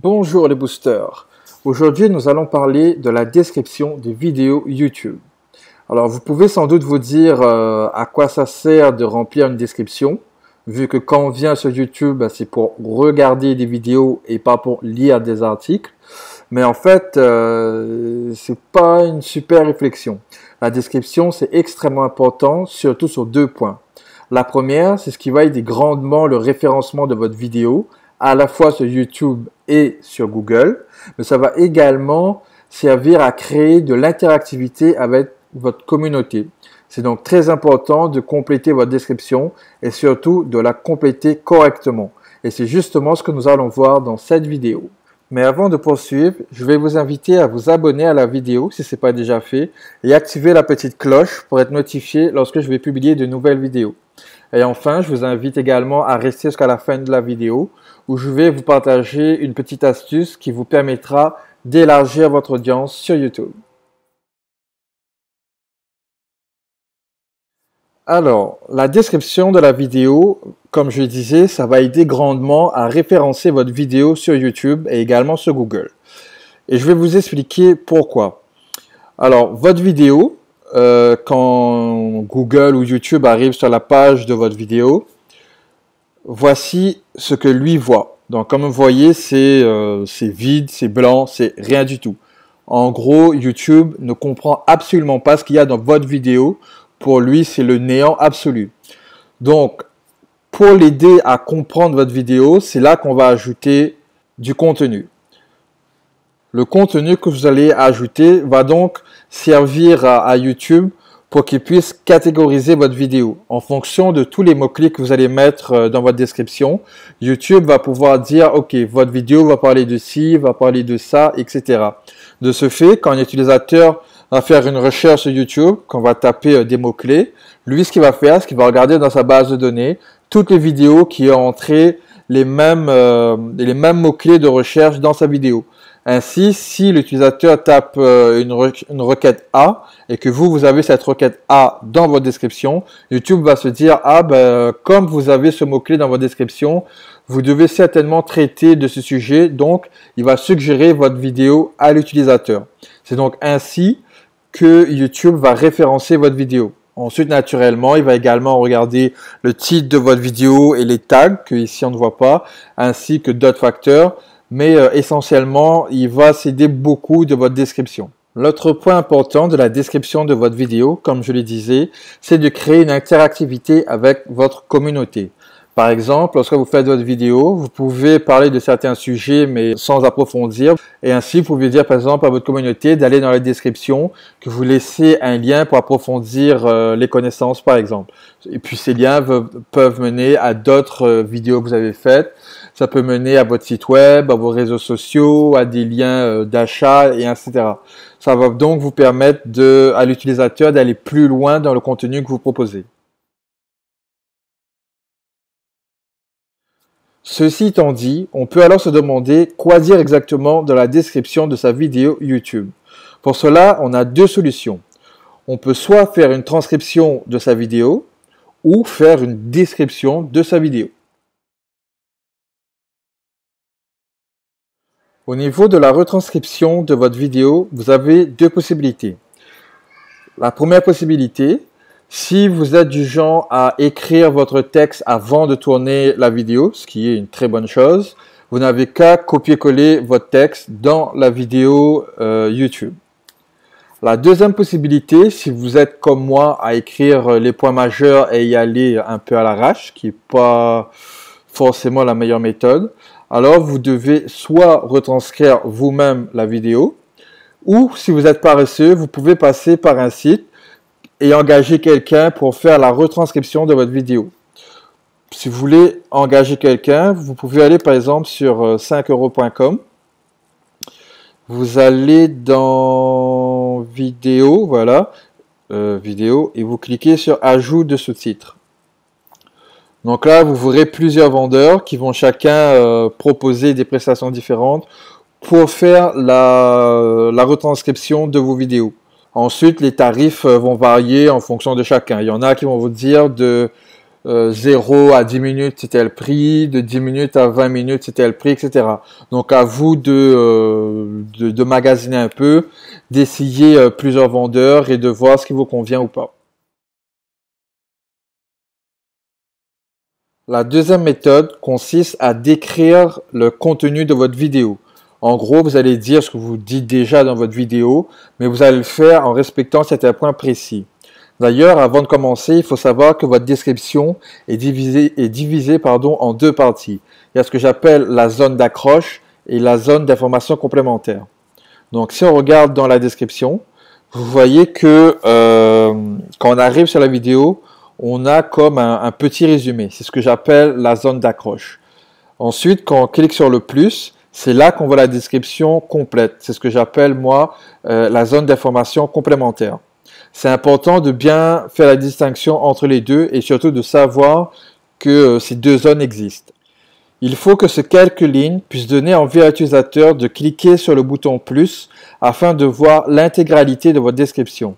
Bonjour les boosters. Aujourd'hui, nous allons parler de la description des vidéos YouTube. Alors, vous pouvez sans doute vous dire à quoi ça sert de remplir une description, vu que quand on vient sur YouTube, c'est pour regarder des vidéos et pas pour lire des articles. Mais en fait, c'est pas une super réflexion. La description, c'est extrêmement important, surtout sur deux points. La première, c'est ce qui va aider grandement le référencement de votre vidéo, à la fois sur YouTube et sur Google, mais ça va également servir à créer de l'interactivité avec votre communauté. C'est donc très important de compléter votre description et surtout de la compléter correctement. Et c'est justement ce que nous allons voir dans cette vidéo. Mais avant de poursuivre, je vais vous inviter à vous abonner à la vidéo si ce n'est pas déjà fait et activer la petite cloche pour être notifié lorsque je vais publier de nouvelles vidéos. Et enfin, je vous invite également à rester jusqu'à la fin de la vidéo où je vais vous partager une petite astuce qui vous permettra d'élargir votre audience sur YouTube. Alors, la description de la vidéo, comme je le disais, ça va aider grandement à référencer votre vidéo sur YouTube et également sur Google. Et je vais vous expliquer pourquoi. Alors, votre vidéo, quand Google ou YouTube arrive sur la page de votre vidéo, voici ce que lui voit. Donc, comme vous voyez, c'est vide, c'est blanc, c'est rien du tout. En gros, YouTube ne comprend absolument pas ce qu'il y a dans votre vidéo. Pour lui, c'est le néant absolu. Donc, pour l'aider à comprendre votre vidéo, c'est là qu'on va ajouter du contenu. Le contenu que vous allez ajouter va donc servir à YouTube pour qu'il puisse catégoriser votre vidéo. En fonction de tous les mots-clés que vous allez mettre dans votre description, YouTube va pouvoir dire, OK, votre vidéo va parler de ci, va parler de ça, etc. De ce fait, quand un utilisateur va faire une recherche sur YouTube, qu'on va taper des mots-clés, lui, ce qu'il va faire, c'est qu'il va regarder dans sa base de données toutes les vidéos qui ont entré les mêmes mots-clés de recherche dans sa vidéo. Ainsi, si l'utilisateur tape une requête A et que vous avez cette requête A dans votre description, YouTube va se dire, comme vous avez ce mot-clé dans votre description, vous devez certainement traiter de ce sujet, donc il va suggérer votre vidéo à l'utilisateur. C'est donc ainsi que YouTube va référencer votre vidéo. Ensuite, naturellement, il va également regarder le titre de votre vidéo et les tags, que ici on ne voit pas, ainsi que d'autres facteurs. Mais essentiellement, il va s'aider beaucoup de votre description. L'autre point important de la description de votre vidéo, comme je le disais, c'est de créer une interactivité avec votre communauté. Par exemple, lorsque vous faites votre vidéo, vous pouvez parler de certains sujets, mais sans approfondir. Et ainsi, vous pouvez dire, par exemple, à votre communauté d'aller dans la description, que vous laissez un lien pour approfondir les connaissances, par exemple. Et puis, ces liens peuvent mener à d'autres vidéos que vous avez faites. Ça peut mener à votre site web, à vos réseaux sociaux, à des liens d'achat, et etc. Ça va donc vous permettre à l'utilisateur d'aller plus loin dans le contenu que vous proposez. Ceci étant dit, on peut alors se demander quoi dire exactement dans la description de sa vidéo YouTube. Pour cela, on a deux solutions. On peut soit faire une transcription de sa vidéo ou faire une description de sa vidéo. Au niveau de la retranscription de votre vidéo, vous avez deux possibilités. La première possibilité, si vous êtes du genre à écrire votre texte avant de tourner la vidéo, ce qui est une très bonne chose, vous n'avez qu'à copier-coller votre texte dans la vidéo YouTube. La deuxième possibilité, si vous êtes comme moi à écrire les points majeurs et y aller un peu à l'arrache, qui n'est pas forcément la meilleure méthode, alors vous devez soit retranscrire vous-même la vidéo, ou si vous êtes paresseux, vous pouvez passer par un site et engager quelqu'un pour faire la retranscription de votre vidéo. Si vous voulez engager quelqu'un, vous pouvez aller par exemple sur 5euros.com. Vous allez dans vidéo, voilà, vidéo, et vous cliquez sur ajout de sous-titres. Donc là, vous verrez plusieurs vendeurs qui vont chacun proposer des prestations différentes pour faire la retranscription de vos vidéos. Ensuite, les tarifs vont varier en fonction de chacun. Il y en a qui vont vous dire de 0 à 10 minutes, c'est tel prix, de 10 minutes à 20 minutes, c'est tel prix, etc. Donc à vous de magasiner un peu, d'essayer plusieurs vendeurs et de voir ce qui vous convient ou pas. La deuxième méthode consiste à décrire le contenu de votre vidéo. En gros, vous allez dire ce que vous dites déjà dans votre vidéo, mais vous allez le faire en respectant certains points précis. D'ailleurs, avant de commencer, il faut savoir que votre description est divisée en deux parties. Il y a ce que j'appelle la zone d'accroche et la zone d'information complémentaire. Donc, si on regarde dans la description, vous voyez que quand on arrive sur la vidéo, on a comme un petit résumé. C'est ce que j'appelle la zone d'accroche. Ensuite, quand on clique sur le plus, c'est là qu'on voit la description complète. C'est ce que j'appelle, moi, la zone d'information complémentaire. C'est important de bien faire la distinction entre les deux et surtout de savoir que ces deux zones existent. Il faut que ces quelques lignes puissent donner envie à l'utilisateur de cliquer sur le bouton plus afin de voir l'intégralité de votre description.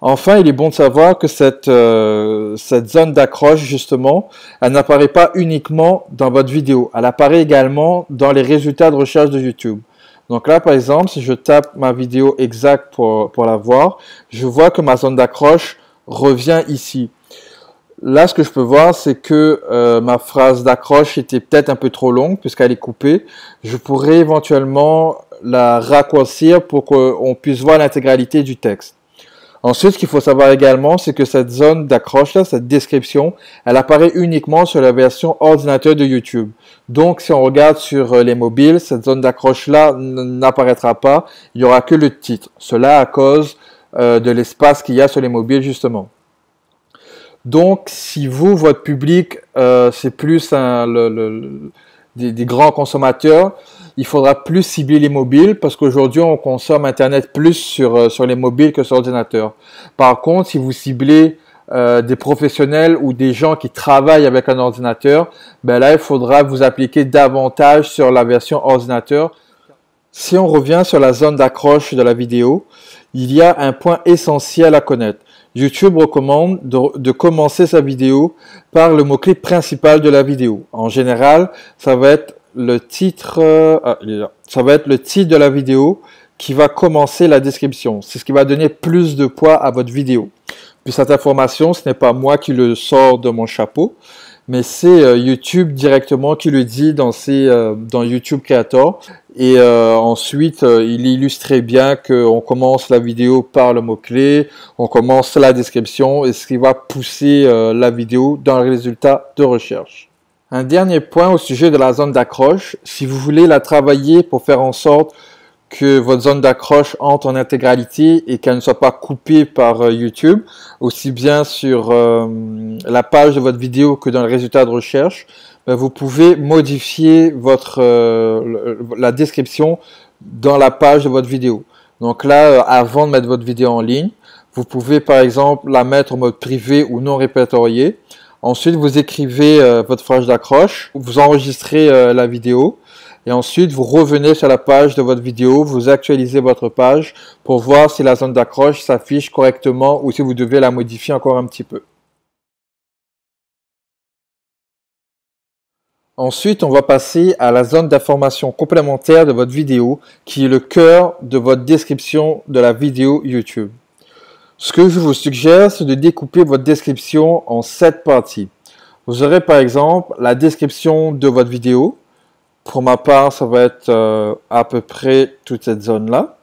Enfin, il est bon de savoir que cette zone d'accroche, justement, elle n'apparaît pas uniquement dans votre vidéo. Elle apparaît également dans les résultats de recherche de YouTube. Donc là, par exemple, si je tape ma vidéo exacte pour la voir, je vois que ma zone d'accroche revient ici. Là, ce que je peux voir, c'est que ma phrase d'accroche était peut-être un peu trop longue puisqu'elle est coupée. Je pourrais éventuellement la raccourcir pour qu'on puisse voir l'intégralité du texte. Ensuite, ce qu'il faut savoir également, c'est que cette zone d'accroche là, cette description, elle apparaît uniquement sur la version ordinateur de YouTube. Donc, si on regarde sur les mobiles, cette zone d'accroche là n'apparaîtra pas. Il n'y aura que le titre. Cela à cause de l'espace qu'il y a sur les mobiles, justement. Donc, si vous, votre public, c'est plus des grands consommateurs, il faudra plus cibler les mobiles parce qu'aujourd'hui, on consomme Internet plus sur les mobiles que sur l'ordinateur. Par contre, si vous ciblez des professionnels ou des gens qui travaillent avec un ordinateur, ben là, il faudra vous appliquer davantage sur la version ordinateur. Si on revient sur la zone d'accroche de la vidéo, il y a un point essentiel à connaître. YouTube recommande de commencer sa vidéo par le mot-clé principal de la vidéo. En général, ça va être le titre, ça va être le titre de la vidéo qui va commencer la description. C'est ce qui va donner plus de poids à votre vidéo. Puis cette information, ce n'est pas moi qui le sors de mon chapeau, mais c'est YouTube directement qui le dit dans YouTube Creator. Et ensuite, il illustre très bien qu'on commence la vidéo par le mot-clé, on commence la description, et ce qui va pousser la vidéo dans le résultat de recherche. Un dernier point au sujet de la zone d'accroche, si vous voulez la travailler pour faire en sorte que votre zone d'accroche entre en intégralité et qu'elle ne soit pas coupée par YouTube, aussi bien sur la page de votre vidéo que dans le résultat de recherche, vous pouvez modifier la description dans la page de votre vidéo. Donc là, avant de mettre votre vidéo en ligne, vous pouvez par exemple la mettre en mode privé ou non répertorié. Ensuite, vous écrivez votre phrase d'accroche, vous enregistrez la vidéo. Et ensuite, vous revenez sur la page de votre vidéo, vous actualisez votre page pour voir si la zone d'accroche s'affiche correctement ou si vous devez la modifier encore un petit peu. Ensuite, on va passer à la zone d'information complémentaire de votre vidéo qui est le cœur de votre description de la vidéo YouTube. Ce que je vous suggère, c'est de découper votre description en 7 parties. Vous aurez par exemple la description de votre vidéo. Pour ma part, ça va être à peu près toute cette zone-là.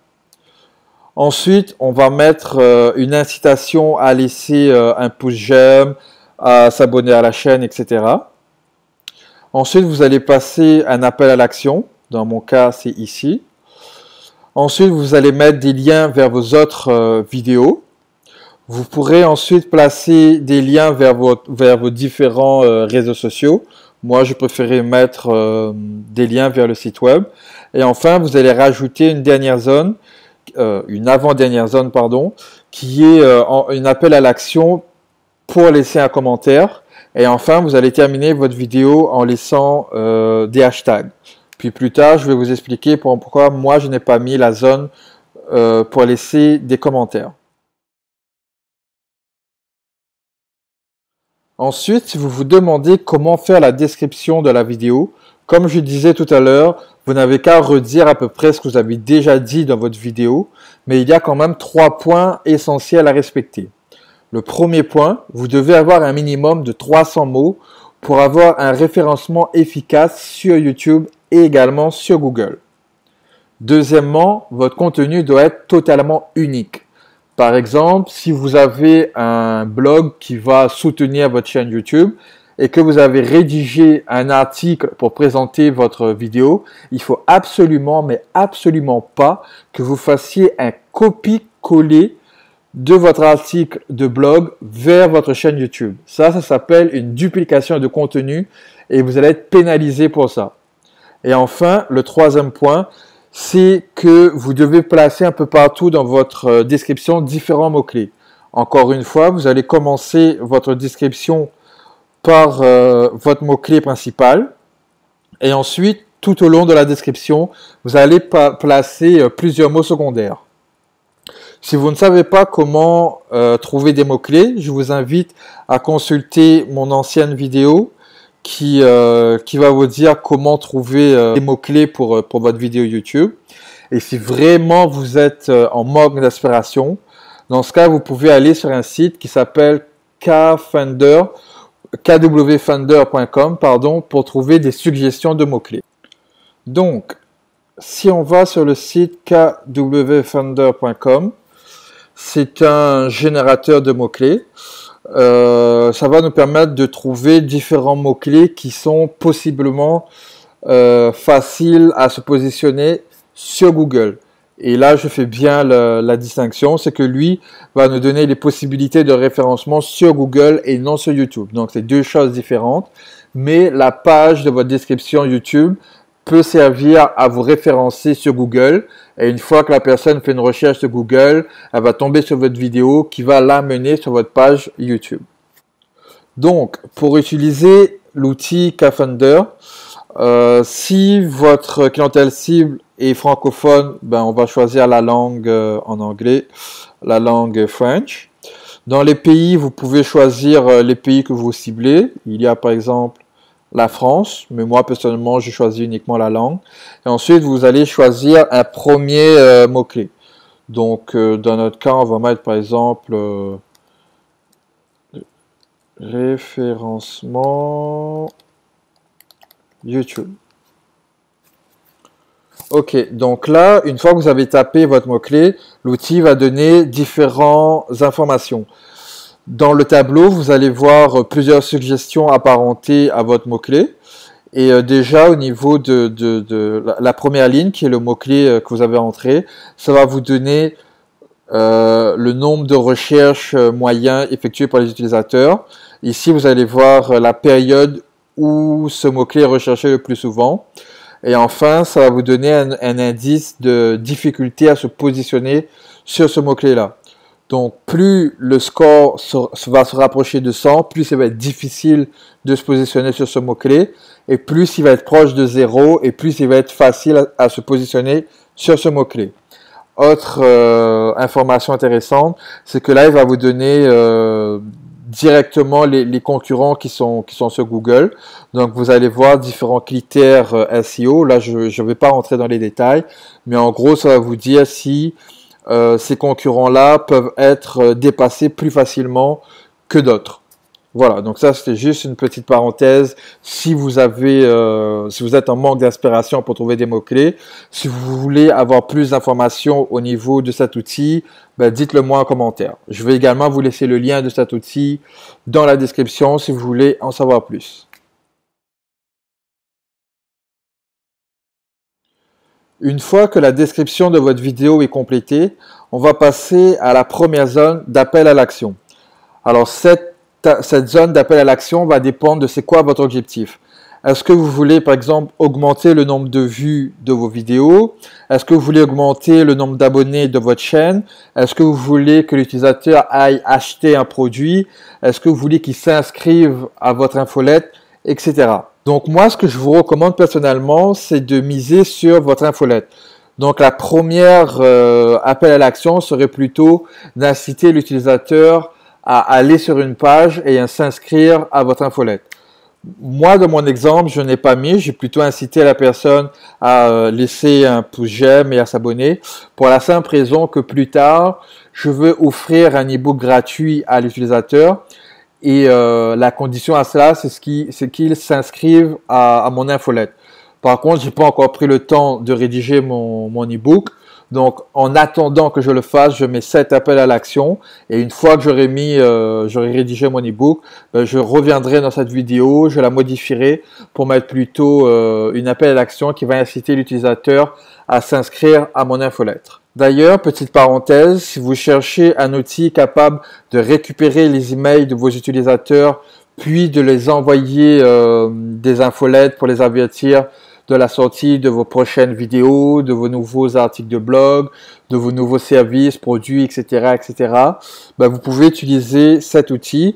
Ensuite, on va mettre une incitation à laisser un pouce j'aime, à s'abonner à la chaîne, etc. Ensuite, vous allez passer un appel à l'action. Dans mon cas, c'est ici. Ensuite, vous allez mettre des liens vers vos autres vidéos. Vous pourrez ensuite placer des liens vers vos différents réseaux sociaux. Moi, je préférais mettre des liens vers le site web. Et enfin, vous allez rajouter une dernière zone, une avant-dernière zone, pardon, qui est un appel à l'action pour laisser un commentaire. Et enfin, vous allez terminer votre vidéo en laissant des hashtags. Puis plus tard, je vais vous expliquer pourquoi moi, je n'ai pas mis la zone pour laisser des commentaires. Ensuite, si vous vous demandez comment faire la description de la vidéo, comme je disais tout à l'heure, vous n'avez qu'à redire à peu près ce que vous avez déjà dit dans votre vidéo, mais il y a quand même 3 points essentiels à respecter. Le premier point, vous devez avoir un minimum de 300 mots pour avoir un référencement efficace sur YouTube et également sur Google. Deuxièmement, votre contenu doit être totalement unique. Par exemple, si vous avez un blog qui va soutenir votre chaîne YouTube et que vous avez rédigé un article pour présenter votre vidéo, il faut absolument, mais absolument pas que vous fassiez un copier-coller de votre article de blog vers votre chaîne YouTube. Ça s'appelle une duplication de contenu et vous allez être pénalisé pour ça. Et enfin, le troisième point, c'est que vous devez placer un peu partout dans votre description différents mots-clés. Encore une fois, vous allez commencer votre description par votre mot-clé principal et ensuite, tout au long de la description, vous allez placer plusieurs mots secondaires. Si vous ne savez pas comment trouver des mots-clés, je vous invite à consulter mon ancienne vidéo qui va vous dire comment trouver des mots-clés pour votre vidéo YouTube. Et si vraiment vous êtes en manque d'inspiration, dans ce cas, vous pouvez aller sur un site qui s'appelle kwfunder.com pour trouver des suggestions de mots-clés. Donc, si on va sur le site kwfunder.com, c'est un générateur de mots-clés. Ça va nous permettre de trouver différents mots-clés qui sont possiblement faciles à se positionner sur Google. Et là, je fais bien la distinction, c'est que lui va nous donner les possibilités de référencement sur Google et non sur YouTube. Donc, c'est deux choses différentes, mais la page de votre description YouTube peut servir à vous référencer sur Google. Et une fois que la personne fait une recherche sur Google, elle va tomber sur votre vidéo qui va l'amener sur votre page YouTube. Donc, pour utiliser l'outil Kwfunder, si votre clientèle cible est francophone, on va choisir la langue en anglais, la langue French. Dans les pays, vous pouvez choisir les pays que vous ciblez. Il y a par exemple la France, mais moi personnellement, je choisis uniquement la langue. Et ensuite, vous allez choisir un premier mot-clé. Donc, dans notre cas, on va mettre par exemple référencement YouTube. Ok, donc là, une fois que vous avez tapé votre mot-clé, l'outil va donner différentes informations. Dans le tableau, vous allez voir plusieurs suggestions apparentées à votre mot-clé. Et déjà, au niveau de la première ligne, qui est le mot-clé que vous avez entré, ça va vous donner le nombre de recherches moyens effectués par les utilisateurs. Ici, vous allez voir la période où ce mot-clé est recherché le plus souvent. Et enfin, ça va vous donner un indice de difficulté à se positionner sur ce mot-clé-là. Donc, plus le score va se rapprocher de 100, plus ça va être difficile de se positionner sur ce mot-clé, et plus il va être proche de 0, et plus il va être facile à se positionner sur ce mot-clé. Autre information intéressante, c'est que là, il va vous donner directement les concurrents qui sont sur Google. Donc, vous allez voir différents critères SEO. Là, je ne vais pas rentrer dans les détails, mais en gros, ça va vous dire si ces concurrents-là peuvent être dépassés plus facilement que d'autres. Voilà, donc ça c'était juste une petite parenthèse. Si vous êtes en manque d'inspiration pour trouver des mots-clés, si vous voulez avoir plus d'informations au niveau de cet outil, dites-le moi en commentaire. Je vais également vous laisser le lien de cet outil dans la description si vous voulez en savoir plus. Une fois que la description de votre vidéo est complétée, on va passer à la première zone d'appel à l'action. Alors, cette zone d'appel à l'action va dépendre de c'est quoi votre objectif. Est-ce que vous voulez, par exemple, augmenter le nombre de vues de vos vidéos? Est-ce que vous voulez augmenter le nombre d'abonnés de votre chaîne? Est-ce que vous voulez que l'utilisateur aille acheter un produit? Est-ce que vous voulez qu'il s'inscrive à votre infolette, etc. Donc moi, ce que je vous recommande personnellement, c'est de miser sur votre infolette. Donc la première appel à l'action serait plutôt d'inciter l'utilisateur à aller sur une page et à s'inscrire à votre infolette. Moi, dans mon exemple, je n'ai pas mis, j'ai plutôt incité la personne à laisser un pouce j'aime et à s'abonner pour la simple raison que plus tard, je veux offrir un e-book gratuit à l'utilisateur et la condition à cela, c'est qu'il s'inscrive à mon infolette. Par contre, j'ai pas encore pris le temps de rédiger mon e-book. Donc, en attendant que je le fasse, je mets 7 appels à l'action. Et une fois que j'aurai rédigé mon e-book, je reviendrai dans cette vidéo, je la modifierai pour mettre plutôt une appel à l'action qui va inciter l'utilisateur à s'inscrire à mon infolettre. D'ailleurs, petite parenthèse, si vous cherchez un outil capable de récupérer les emails de vos utilisateurs, puis de les envoyer des infolettes pour les avertir de la sortie de vos prochaines vidéos, de vos nouveaux articles de blog, de vos nouveaux services, produits, etc., etc., vous pouvez utiliser cet outil.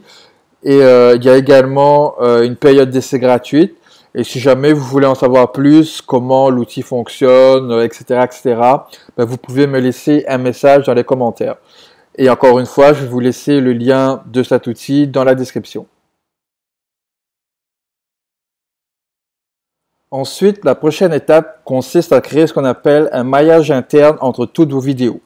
Et il y a également une période d'essai gratuite. Et si jamais vous voulez en savoir plus, comment l'outil fonctionne, etc., etc., vous pouvez me laisser un message dans les commentaires. Et encore une fois, je vais vous laisser le lien de cet outil dans la description. Ensuite, la prochaine étape consiste à créer ce qu'on appelle un maillage interne entre toutes vos vidéos.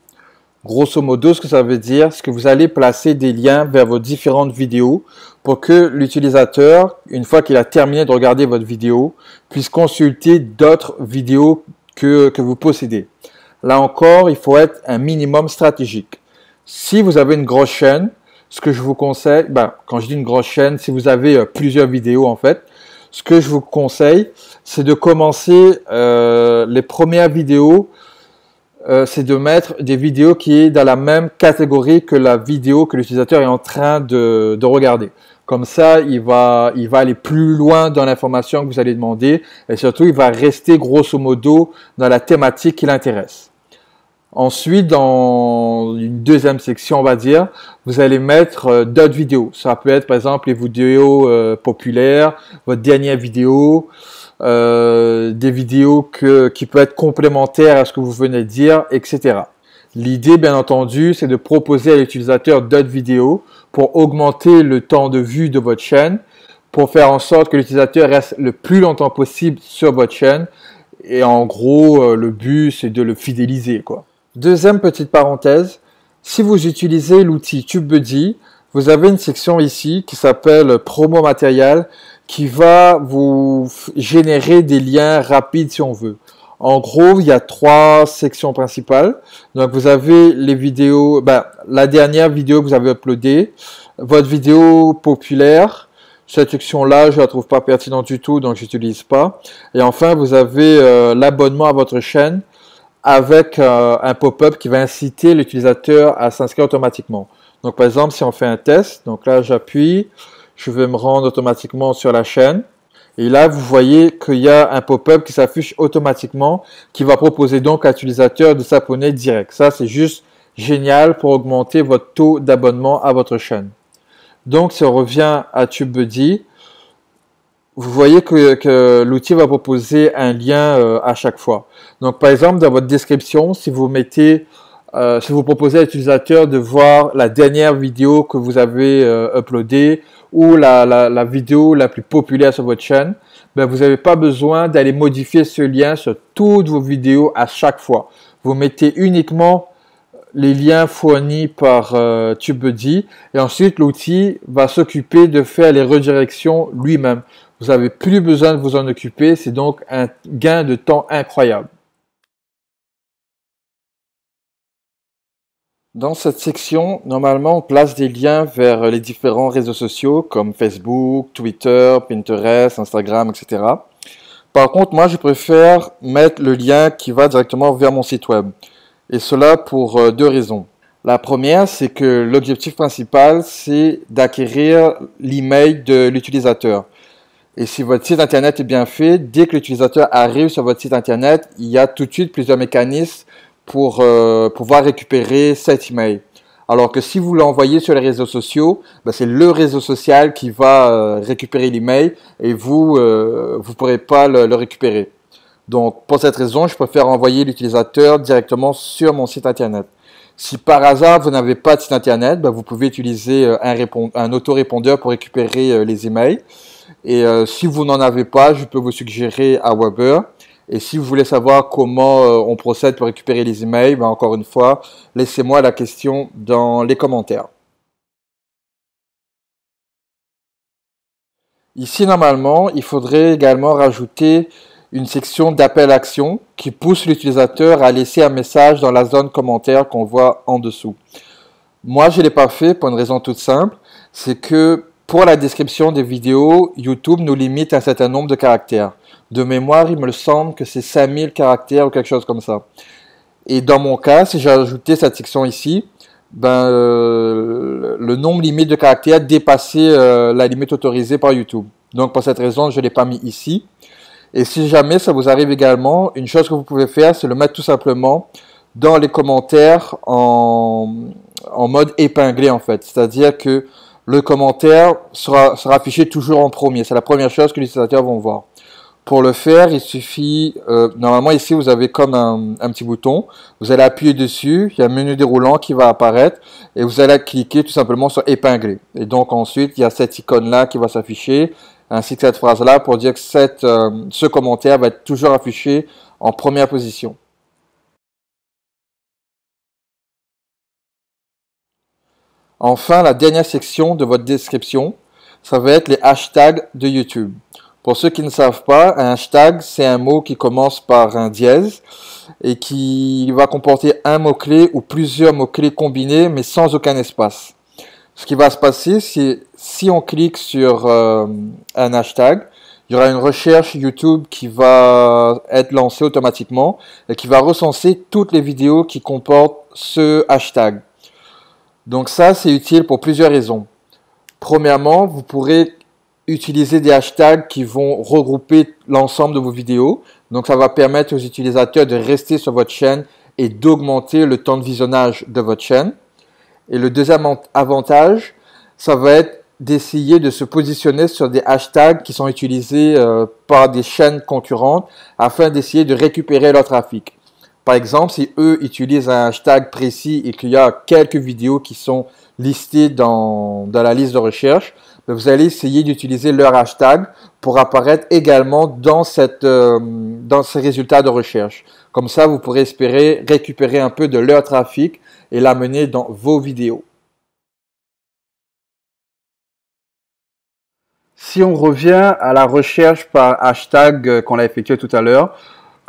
Grosso modo, ce que ça veut dire, c'est que vous allez placer des liens vers vos différentes vidéos pour que l'utilisateur, une fois qu'il a terminé de regarder votre vidéo, puisse consulter d'autres vidéos que vous possédez. Là encore, il faut être un minimum stratégique. Si vous avez une grosse chaîne, ce que je vous conseille, quand je dis une grosse chaîne, si vous avez plusieurs vidéos en fait, ce que je vous conseille, c'est de commencer les premières vidéos, c'est de mettre des vidéos qui est dans la même catégorie que la vidéo que l'utilisateur est en train de regarder. Comme ça, il va aller plus loin dans l'information que vous allez demander et surtout, il va rester grosso modo dans la thématique qui l'intéresse. Ensuite, dans une deuxième section, on va dire, vous allez mettre d'autres vidéos. Ça peut être par exemple les vidéos populaires, votre dernière vidéo, des vidéos qui peuvent être complémentaires à ce que vous venez de dire, etc. L'idée, bien entendu, c'est de proposer à l'utilisateur d'autres vidéos pour augmenter le temps de vue de votre chaîne, pour faire en sorte que l'utilisateur reste le plus longtemps possible sur votre chaîne. Et en gros, le but, c'est de le fidéliser, quoi. Deuxième petite parenthèse, si vous utilisez l'outil TubeBuddy, vous avez une section ici qui s'appelle Promo Matériel qui va vous générer des liens rapides si on veut. En gros, il y a 3 sections principales. Donc, vous avez les vidéos, la dernière vidéo que vous avez uploadée, votre vidéo populaire. Cette section-là, je la trouve pas pertinente du tout, donc j'utilise pas. Et enfin, vous avez l'abonnement à votre chaîne avec un pop-up qui va inciter l'utilisateur à s'inscrire automatiquement. Donc, par exemple, si on fait un test, donc là, j'appuie, je vais me rendre automatiquement sur la chaîne. Et là, vous voyez qu'il y a un pop-up qui s'affiche automatiquement, qui va proposer donc à l'utilisateur de s'abonner direct. Ça, c'est juste génial pour augmenter votre taux d'abonnement à votre chaîne. Donc, si on revient à TubeBuddy, vous voyez que l'outil va proposer un lien à chaque fois. Donc, par exemple, dans votre description, si vous proposez à l'utilisateur de voir la dernière vidéo que vous avez uploadée ou la vidéo la plus populaire sur votre chaîne, vous n'avez pas besoin d'aller modifier ce lien sur toutes vos vidéos à chaque fois. Vous mettez uniquement les liens fournis par TubeBuddy et ensuite l'outil va s'occuper de faire les redirections lui-même. Vous n'avez plus besoin de vous en occuper, c'est donc un gain de temps incroyable. Dans cette section, normalement, on place des liens vers les différents réseaux sociaux comme Facebook, Twitter, Pinterest, Instagram, etc. Par contre, moi, je préfère mettre le lien qui va directement vers mon site web. Et cela pour 2 raisons. La première, c'est que l'objectif principal, c'est d'acquérir l'email de l'utilisateur. Et si votre site internet est bien fait, dès que l'utilisateur arrive sur votre site internet, il y a tout de suite plusieurs mécanismes pour pouvoir récupérer cet email. Alors que si vous l'envoyez sur les réseaux sociaux, c'est le réseau social qui va récupérer l'email et vous pourrez pas le récupérer. Donc pour cette raison, je préfère envoyer l'utilisateur directement sur mon site internet. Si par hasard vous n'avez pas de site internet, ben, vous pouvez utiliser un autorépondeur pour récupérer les emails. Et si vous n'en avez pas, je peux vous suggérer Aweber. Et si vous voulez savoir comment on procède pour récupérer les emails, ben, encore une fois, laissez-moi la question dans les commentaires. Ici, normalement, il faudrait également rajouter une section d'appel à action qui pousse l'utilisateur à laisser un message dans la zone commentaire qu'on voit en dessous. Moi, je ne l'ai pas fait pour une raison toute simple, c'est que pour la description des vidéos, YouTube nous limite un certain nombre de caractères. De mémoire, il me semble que c'est 5000 caractères ou quelque chose comme ça. Et dans mon cas, si j'ai ajouté cette section ici, ben, le nombre limite de caractères dépassait la limite autorisée par YouTube. Donc pour cette raison, je ne l'ai pas mis ici. Et si jamais ça vous arrive également, une chose que vous pouvez faire, c'est le mettre tout simplement dans les commentaires en mode épinglé en fait. C'est-à-dire que le commentaire sera affiché toujours en premier. C'est la première chose que les utilisateurs vont voir. Pour le faire, il suffit, normalement ici vous avez comme un petit bouton, vous allez appuyer dessus, il y a un menu déroulant qui va apparaître et vous allez cliquer tout simplement sur épingler. Et donc ensuite il y a cette icône là qui va s'afficher, ainsi que cette phrase là pour dire que ce commentaire va être toujours affiché en première position. Enfin, la dernière section de votre description, ça va être les hashtags de YouTube. Pour ceux qui ne savent pas, un hashtag, c'est un mot qui commence par un dièse et qui va comporter un mot-clé ou plusieurs mots-clés combinés, mais sans aucun espace. Ce qui va se passer, c'est si on clique sur un hashtag, il y aura une recherche YouTube qui va être lancée automatiquement et qui va recenser toutes les vidéos qui comportent ce hashtag. Donc ça, c'est utile pour plusieurs raisons. Premièrement, vous pourrez utiliser des hashtags qui vont regrouper l'ensemble de vos vidéos. Donc ça va permettre aux utilisateurs de rester sur votre chaîne et d'augmenter le temps de visionnage de votre chaîne. Et le deuxième avantage, ça va être d'essayer de se positionner sur des hashtags qui sont utilisés par des chaînes concurrentes afin d'essayer de récupérer leur trafic. Par exemple, si eux utilisent un hashtag précis et qu'il y a quelques vidéos qui sont listées dans la liste de recherche, vous allez essayer d'utiliser leur hashtag pour apparaître également dans ces résultats de recherche. Comme ça, vous pourrez espérer récupérer un peu de leur trafic et l'amener dans vos vidéos. Si on revient à la recherche par hashtag qu'on a effectuée tout à l'heure,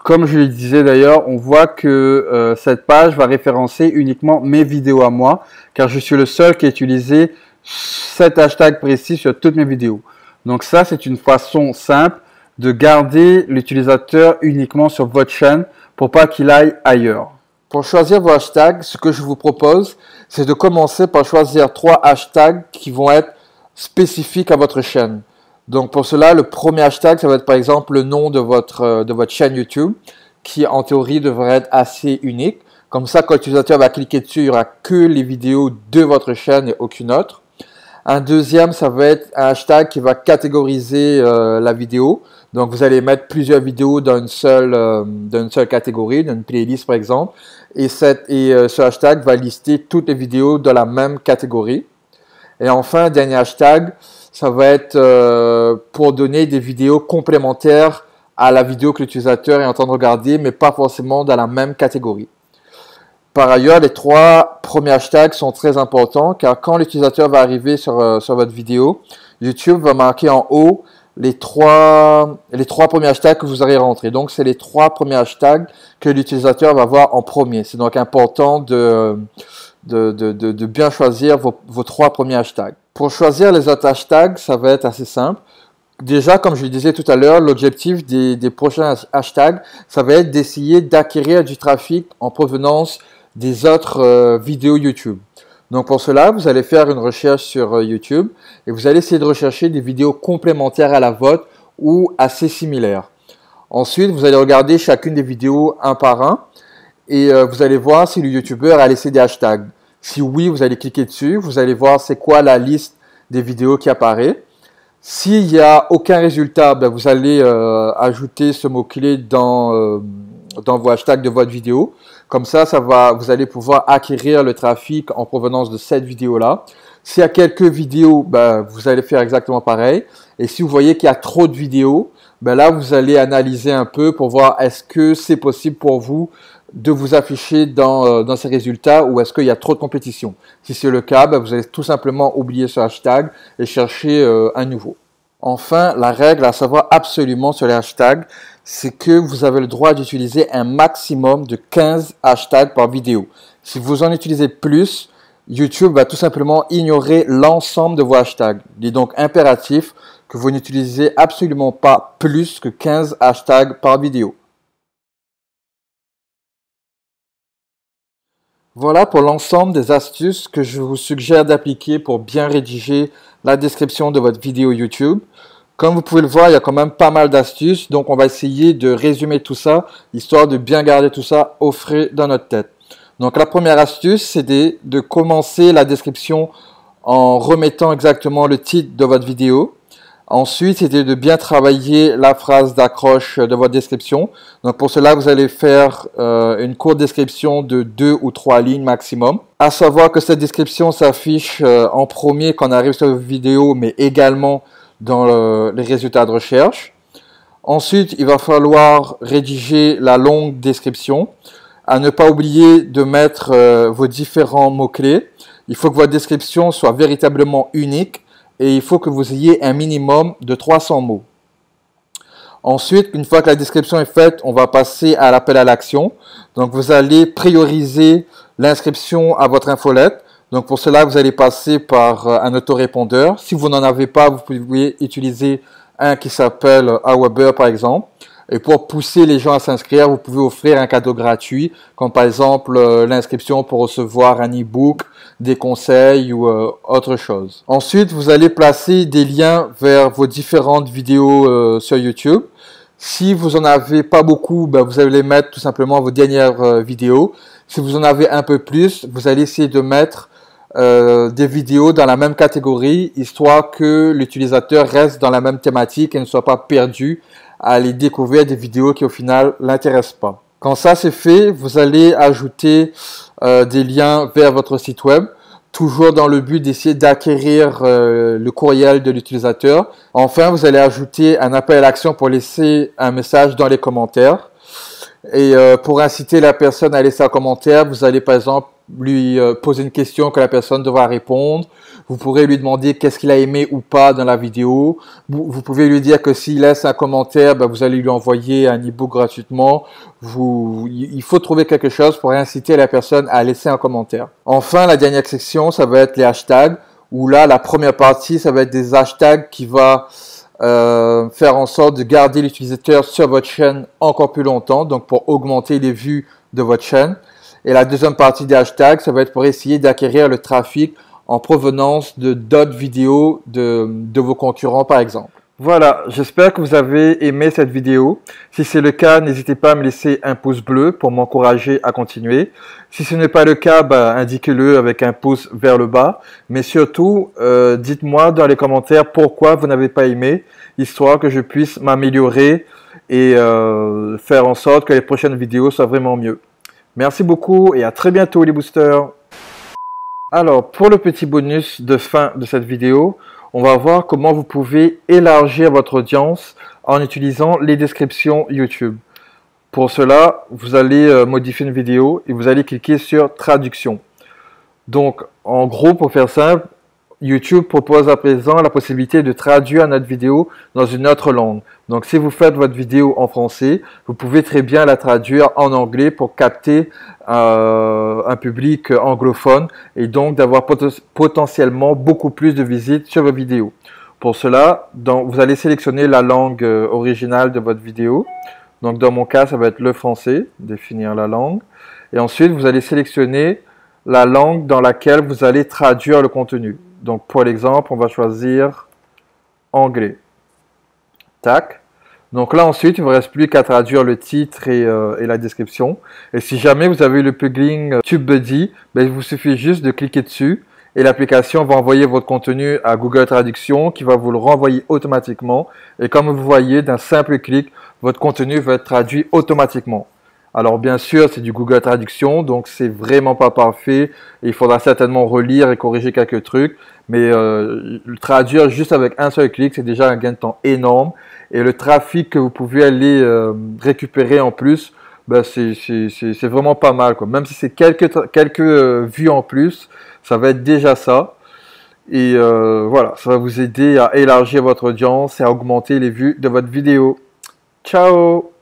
comme je le disais d'ailleurs, on voit que cette page va référencer uniquement mes vidéos à moi, car je suis le seul qui a utilisé cet hashtag précis sur toutes mes vidéos. Donc ça, c'est une façon simple de garder l'utilisateur uniquement sur votre chaîne pour pas qu'il aille ailleurs. Pour choisir vos hashtags, ce que je vous propose, c'est de commencer par choisir 3 hashtags qui vont être spécifiques à votre chaîne. Donc pour cela, le premier hashtag, ça va être par exemple le nom de votre chaîne YouTube, qui en théorie devrait être assez unique. Comme ça, quand l'utilisateur va cliquer dessus, il n'y aura que les vidéos de votre chaîne et aucune autre. Un deuxième, ça va être un hashtag qui va catégoriser la vidéo. Donc vous allez mettre plusieurs vidéos dans une seule catégorie, dans une playlist par exemple. Et ce hashtag va lister toutes les vidéos de la même catégorie. Et enfin, un dernier hashtag, ça va être pour donner des vidéos complémentaires à la vidéo que l'utilisateur est en train de regarder, mais pas forcément dans la même catégorie. Par ailleurs, les 3 premiers hashtags sont très importants car quand l'utilisateur va arriver sur votre vidéo, YouTube va marquer en haut les trois premiers hashtags que vous aurez rentrés. Donc, c'est les 3 premiers hashtags que l'utilisateur va voir en premier. C'est donc important de bien choisir vos 3 premiers hashtags. Pour choisir les autres hashtags, ça va être assez simple. Déjà, comme je le disais tout à l'heure, l'objectif des prochains hashtags, ça va être d'essayer d'acquérir du trafic en provenance des autres vidéos YouTube. Donc pour cela, vous allez faire une recherche sur YouTube et vous allez essayer de rechercher des vidéos complémentaires à la vôtre ou assez similaires. Ensuite, vous allez regarder chacune des vidéos un par un et vous allez voir si le YouTuber a laissé des hashtags. Si oui, vous allez cliquer dessus, vous allez voir c'est quoi la liste des vidéos qui apparaît. S'il n'y a aucun résultat, ben vous allez ajouter ce mot-clé dans vos hashtags de votre vidéo. Comme ça, vous allez pouvoir acquérir le trafic en provenance de cette vidéo-là. S'il y a quelques vidéos, ben, vous allez faire exactement pareil. Et si vous voyez qu'il y a trop de vidéos, ben là, vous allez analyser un peu pour voir est-ce que c'est possible pour vous de vous afficher dans ces résultats ou est-ce qu'il y a trop de compétition. Si c'est le cas, ben, vous allez tout simplement oublier ce hashtag et chercher un nouveau. Enfin, la règle à savoir absolument sur les hashtags, c'est que vous avez le droit d'utiliser un maximum de 15 hashtags par vidéo. Si vous en utilisez plus, YouTube va tout simplement ignorer l'ensemble de vos hashtags. Il est donc impératif que vous n'utilisez absolument pas plus que 15 hashtags par vidéo. Voilà pour l'ensemble des astuces que je vous suggère d'appliquer pour bien rédiger la description de votre vidéo YouTube. Comme vous pouvez le voir, il y a quand même pas mal d'astuces, donc on va essayer de résumer tout ça, histoire de bien garder tout ça au frais dans notre tête. Donc la première astuce, c'est de commencer la description en remettant exactement le titre de votre vidéo. Ensuite, c'était de bien travailler la phrase d'accroche de votre description. Donc pour cela, vous allez faire une courte description de 2 ou 3 lignes maximum. À savoir que cette description s'affiche en premier quand on arrive sur votre vidéo, mais également dans les résultats de recherche. Ensuite, il va falloir rédiger la longue description. À ne pas oublier de mettre vos différents mots-clés. Il faut que votre description soit véritablement unique. Et il faut que vous ayez un minimum de 300 mots. Ensuite, une fois que la description est faite, on va passer à l'appel à l'action. Donc, vous allez prioriser l'inscription à votre infolette. Donc, pour cela, vous allez passer par un autorépondeur. Si vous n'en avez pas, vous pouvez utiliser un qui s'appelle Aweber, par exemple. Et pour pousser les gens à s'inscrire, vous pouvez offrir un cadeau gratuit, comme par exemple l'inscription pour recevoir un e-book, des conseils ou autre chose. Ensuite, vous allez placer des liens vers vos différentes vidéos sur YouTube. Si vous en avez pas beaucoup, ben, vous allez mettre tout simplement vos dernières vidéos. Si vous en avez un peu plus, vous allez essayer de mettre des vidéos dans la même catégorie, histoire que l'utilisateur reste dans la même thématique et ne soit pas perdu à aller découvrir des vidéos qui au final l'intéressent pas. Quand ça c'est fait, vous allez ajouter des liens vers votre site web, toujours dans le but d'essayer d'acquérir le courriel de l'utilisateur. Enfin, vous allez ajouter un appel à l'action pour laisser un message dans les commentaires. Et pour inciter la personne à laisser un commentaire, vous allez par exemple lui poser une question que la personne devra répondre. Vous pourrez lui demander qu'est-ce qu'il a aimé ou pas dans la vidéo. Vous pouvez lui dire que s'il laisse un commentaire, ben, vous allez lui envoyer un e-book gratuitement. Il faut trouver quelque chose pour inciter la personne à laisser un commentaire. Enfin, la dernière section, ça va être les hashtags, où là, la première partie, ça va être des hashtags qui va faire en sorte de garder l'utilisateur sur votre chaîne encore plus longtemps, donc pour augmenter les vues de votre chaîne. Et la deuxième partie des hashtags, ça va être pour essayer d'acquérir le trafic en provenance de d'autres vidéos de vos concurrents par exemple. Voilà, j'espère que vous avez aimé cette vidéo. Si c'est le cas, n'hésitez pas à me laisser un pouce bleu pour m'encourager à continuer. Si ce n'est pas le cas, indiquez-le avec un pouce vers le bas. Mais surtout, dites-moi dans les commentaires pourquoi vous n'avez pas aimé, histoire que je puisse m'améliorer et faire en sorte que les prochaines vidéos soient vraiment mieux. Merci beaucoup et à très bientôt les boosters. Alors, pour le petit bonus de fin de cette vidéo, on va voir comment vous pouvez élargir votre audience en utilisant les descriptions YouTube. Pour cela, vous allez modifier une vidéo et vous allez cliquer sur traduction. Donc, en gros, pour faire simple, YouTube propose à présent la possibilité de traduire notre vidéo dans une autre langue. Donc, si vous faites votre vidéo en français, vous pouvez très bien la traduire en anglais pour capter un public anglophone et donc d'avoir potentiellement beaucoup plus de visites sur vos vidéos. Pour cela, vous allez sélectionner la langue originale de votre vidéo. Donc, dans mon cas, ça va être le français, définir la langue. Et ensuite, vous allez sélectionner la langue dans laquelle vous allez traduire le contenu. Donc, pour l'exemple, on va choisir anglais. Tac. Donc là, ensuite, il ne vous reste plus qu'à traduire le titre et la description. Et si jamais vous avez le plugin TubeBuddy, il vous suffit juste de cliquer dessus et l'application va envoyer votre contenu à Google Traduction qui va vous le renvoyer automatiquement. Et comme vous voyez, d'un simple clic, votre contenu va être traduit automatiquement. Alors bien sûr, c'est du Google Traduction, donc c'est vraiment pas parfait. Il faudra certainement relire et corriger quelques trucs, mais le traduire juste avec un seul clic, c'est déjà un gain de temps énorme. Et le trafic que vous pouvez aller récupérer en plus, ben c'est vraiment pas mal, quoi. Même si c'est quelques vues en plus, ça va être déjà ça. Et voilà, ça va vous aider à élargir votre audience et à augmenter les vues de votre vidéo. Ciao!